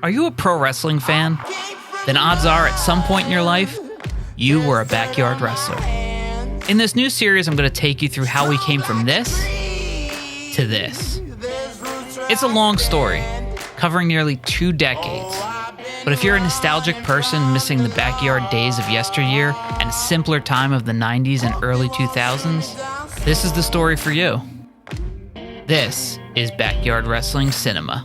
Are you a pro wrestling fan? Then odds are at some point in your life, you were a backyard wrestler. In this new series, I'm going to take you through how we came from this to this. It's a long story, covering nearly 2 decades. But if you're a nostalgic person missing the backyard days of yesteryear and a simpler time of the 90s and early 2000s, this is the story for you. This is Backyard Wrestling Cinema.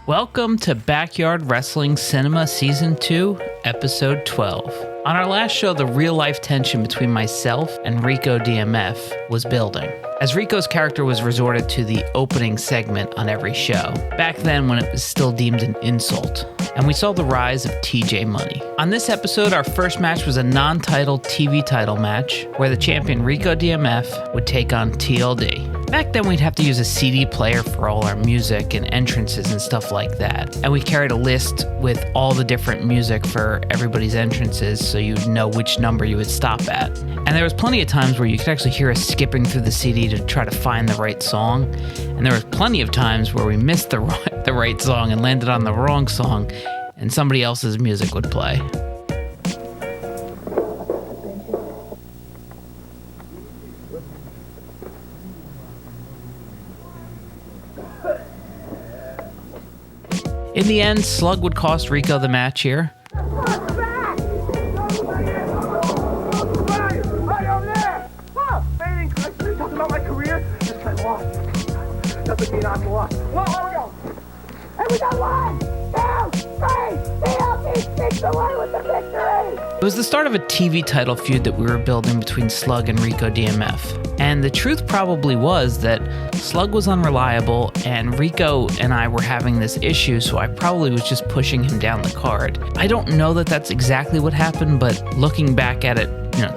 Welcome to Backyard Wrestling Cinema Season 2, Episode 12. On our last show, the real-life tension between myself and Rico DMF was building, as Rico's character was resorted to the opening segment on every show, back then when it was still deemed an insult, and we saw the rise of TJ Money. On this episode, our first match was a non-title TV title match, where the champion Rico DMF would take on TLD. Back then, we'd have to use a CD player for all our music and entrances and stuff like that. And we carried a list with all the different music for everybody's entrances so you'd know which number you would stop at. And there was plenty of times where you could actually hear us skipping through the CD to try to find the right song. And there was plenty of times where we missed the right song and landed on the wrong song, and somebody else's music would play. In the end, Slug would cost Rico the match here. It was the start of a TV title feud that we were building between Slug and Rico DMF. And the truth probably was that Slug was unreliable and Rico and I were having this issue, so I probably was just pushing him down the card. I don't know that that's exactly what happened, but looking back at it,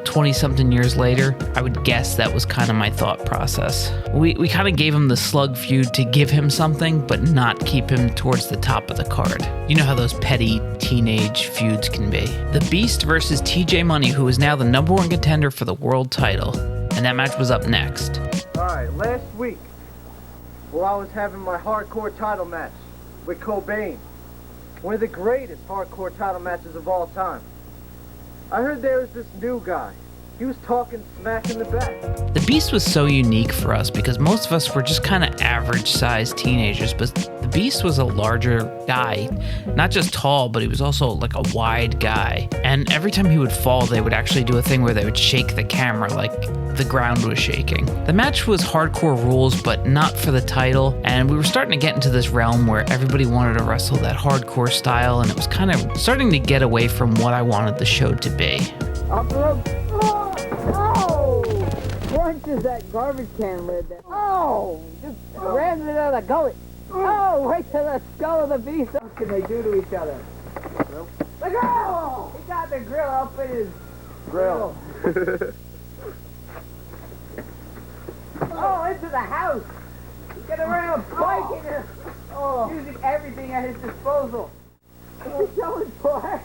20-something years later, I would guess that was kind of my thought process. We kind of gave him the Slug feud to give him something, but not keep him towards the top of the card. You know how those petty teenage feuds can be. The Beast versus TJ Money, who is now the #1 contender for the world title. And that match was up next. Alright, last week, while I was having my hardcore title match with Cobain, one of the greatest hardcore title matches of all time, I heard there was this new guy. He was talking smack in the back. The Beast was so unique for us because most of us were just kind of average-sized teenagers, but the Beast was a larger guy. Not just tall, but he was also like a wide guy. And every time he would fall, they would actually do a thing where they would shake the camera like the ground was shaking. The match was hardcore rules, but not for the title, and we were starting to get into this realm where everybody wanted to wrestle that hardcore style, and it was kind of starting to get away from what I wanted the show to be. Punches that garbage can lid. Just rammed it out of the gullet. Right to the skull of the beast. What can they do to each other? The grill! He got the grill up in his grill. Into the house. He's got around biking it. Using everything at his disposal. He's going for it.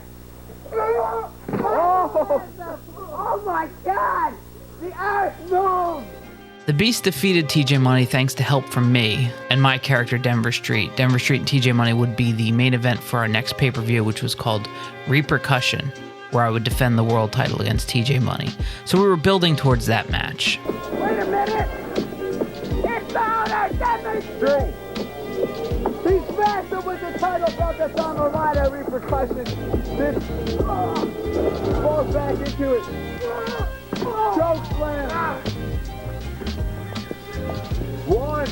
Oh my God! The earth moved! The Beast defeated TJ Money thanks to help from me and my character Denver Street. Denver Street and TJ Money would be the main event for our next pay-per-view, which was called Repercussion, where I would defend the world title against TJ Money. So we were building towards that match. Wait a minute! It's the owner, Denver Street! He smashed him with the title belt that's on the line at Repercussion. This falls back into it. Choke slam. 1,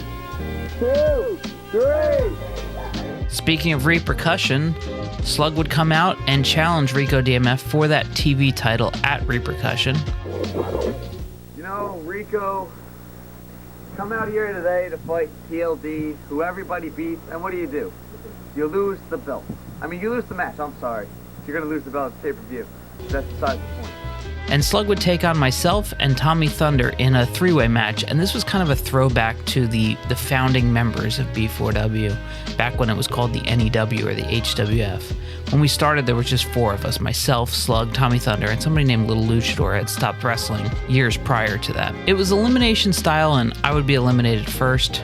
2, 3. Speaking of Repercussion, Slug would come out and challenge Rico DMF for that TV title at Repercussion. Rico, come out here today to fight TLD, who everybody beats, and what do? You lose the belt. You lose the match, I'm sorry. You're going to lose the belt at pay-per-view. That's beside the point. And Slug would take on myself and Tommy Thunder in a three-way match, and this was kind of a throwback to the founding members of B4W, back when it was called the NEW or the HWF. When we started, there was just four of us, myself, Slug, Tommy Thunder, and somebody named Little Luchador had stopped wrestling years prior to that. It was elimination style, and I would be eliminated first.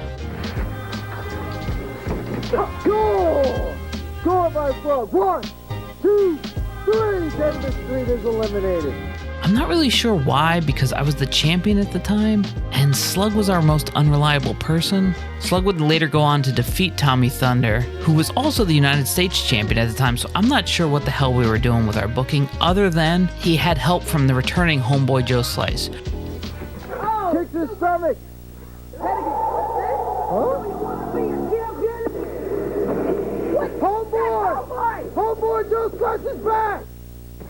Goal! Goal by Slug. 1, 2, 3. David Street is eliminated. I'm not really sure why, because I was the champion at the time, and Slug was our most unreliable person. Slug would later go on to defeat Tommy Thunder, who was also the United States champion at the time, so I'm not sure what the hell we were doing with our booking, other than he had help from the returning homeboy Joe Slice. Oh. Kicks his stomach. Huh? Homeboy! Homeboy Joe Slice is back!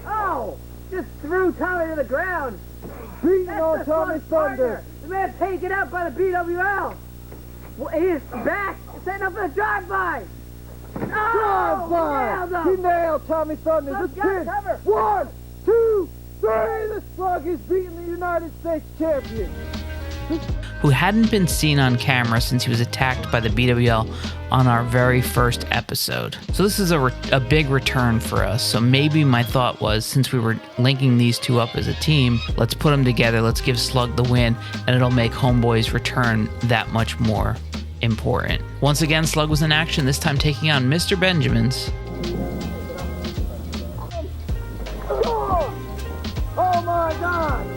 Oh! Just threw Tommy to the ground. Beating on Tommy Thunder. The man taken out by the BWL. Well, he's back, setting up for the drive-by. Drive-by! He nailed Tommy Thunder. The pin. 1, 2, 3. The Slug is beating the United States champion. Who hadn't been seen on camera since he was attacked by the BWL on our very first episode. So this is a big return for us. So maybe my thought was, since we were linking these two up as a team, let's put them together, let's give Slug the win, and it'll make Homeboy's return that much more important. Once again, Slug was in action, this time taking on Mr. Benjamin's. Oh my God!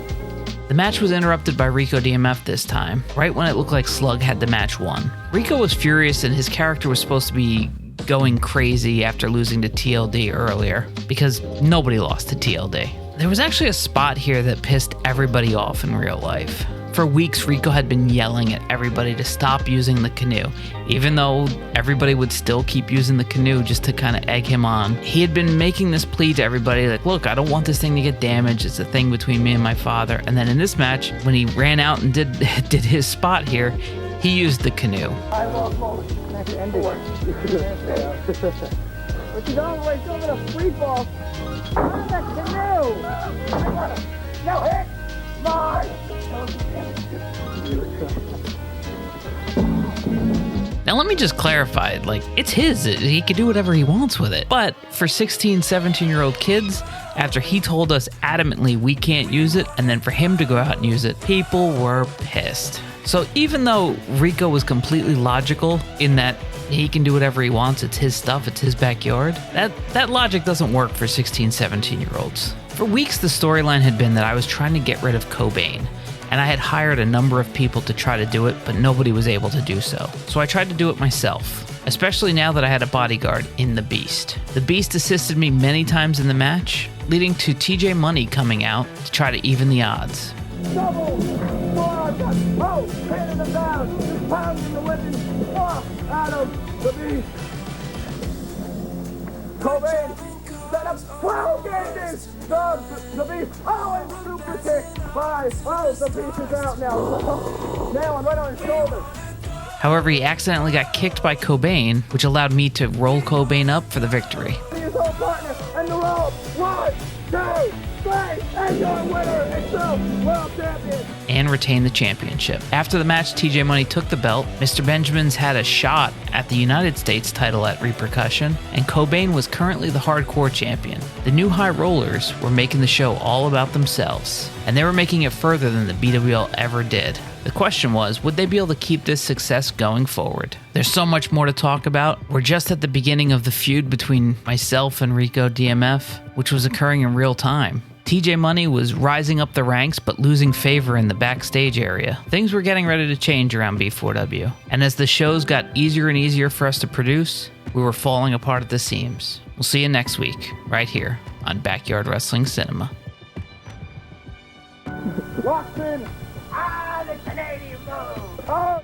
The match was interrupted by Rico DMF this time, right when it looked like Slug had the match won. Rico was furious and his character was supposed to be going crazy after losing to TLD earlier, because nobody lost to TLD. There was actually a spot here that pissed everybody off in real life. For weeks, Rico had been yelling at everybody to stop using the canoe, even though everybody would still keep using the canoe just to kind of egg him on. He had been making this plea to everybody like, look, I don't want this thing to get damaged. It's a thing between me and my father. And then in this match, when he ran out and did his spot here, he used the canoe. I love most. That's the end of it. But you don't wait over the free ball. On the canoe. No hit. Mine. Now let me just clarify, like, it's his, he can do whatever he wants with it. But for 16, 17-year-old kids, after he told us adamantly we can't use it, and then for him to go out and use it, people were pissed. So even though Rico was completely logical in that he can do whatever he wants, it's his stuff, it's his backyard, that logic doesn't work for 16, 17-year-olds. For weeks, the storyline had been that I was trying to get rid of Cobain, and I had hired a number of people to try to do it, but nobody was able to do so. So I tried to do it myself, especially now that I had a bodyguard in the Beast. The Beast assisted me many times in the match, leading to TJ Money coming out to try to even the odds. Double. Oh, pinning him down. Just pounding the whipping. Out of the Beast. Cobain set up 12 gauges. The Beast. Oh, and super kick by. Oh, the Beast is out now. Nailing right on his shoulder. However, he accidentally got kicked by Cobain, which allowed me to roll Cobain up for the victory. His whole partner and the rope. 1, 2, 3, and your winner is the world champion. And retain the championship. After the match, TJ Money took the belt, Mr. Benjamin's had a shot at the United States title at Repercussion, and Cobain was currently the hardcore champion. The new high rollers were making the show all about themselves, and they were making it further than the BWL ever did. The question was, would they be able to keep this success going forward? There's so much more to talk about. We're just at the beginning of the feud between myself and Rico DMF, which was occurring in real time. TJ Money was rising up the ranks but losing favor in the backstage area. Things were getting ready to change around B4W. And as the shows got easier and easier for us to produce, we were falling apart at the seams. We'll see you next week, right here on Backyard Wrestling Cinema. Locked in. The Canadian move. Oh.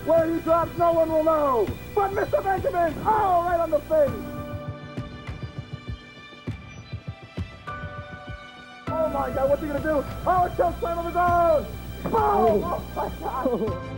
Where he drops, no one will know. But Mr. Benjamin, oh, right on the face. Oh my God, what's he gonna do? Oh, a choke slam of his own. Oh my God.